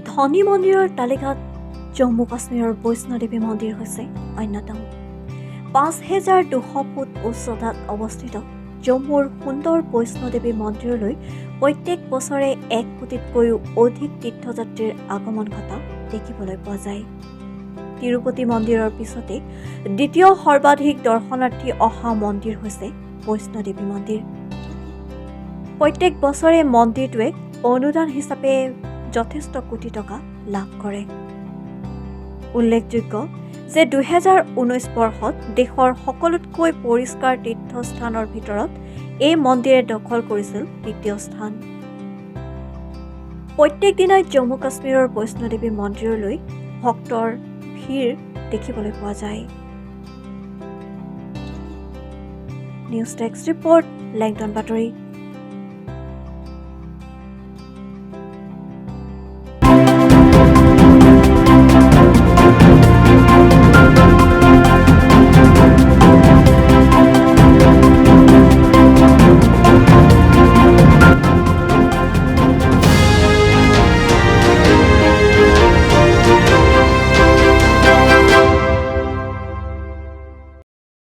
ধনী মন্দিৰৰ তালিকাত জম্মু কাশ্মীৰৰ বৈষ্ণোদেৱী মন্দিৰ হৈছে অন্যতম। ৫,২০০ ফুট উচ্চতাত অৱস্থিত জম্মুৰ সুন্দৰ বৈষ্ণোদেৱী মন্দিৰলৈ প্ৰত্যেক বছৰে ১ কোটিতকৈও অধিক তীৰ্থযাত্ৰীৰ আগমন ঘটা দেখিবলৈ পোৱা যায়। তিৰুপতি মন্দিৰৰ পিছতে দ্বিতীয় সৰ্বাধিক দৰ্শনাৰ্থী অহা মন্দিৰ হৈছে বৈষ্ণোদেৱী মন্দিৰ। প্ৰত্যেক বছৰে মন্দিৰটোৱে অনুদান হিচাপে যথেষ্ট কোটি টকা লাভ কৰে। উল্লেখযোগ্য যে ২০১৯ বৰ্ষত দেশৰ সকলোতকৈ পৰিষ্কাৰ তীৰ্থস্থানৰ ভিতৰত এই মন্দিৰে দখল কৰিছিল তৃতীয় স্থান। প্ৰত্যেক দিনাই জম্মু কাশ্মীৰৰ বৈষ্ণোদেৱী মন্দিৰলৈ ভক্তৰ ভিৰ দেখিবলৈ পোৱা যায়। নিউজ ডেস্ক ৰিপৰ্ট, লেংটন বাতৰি।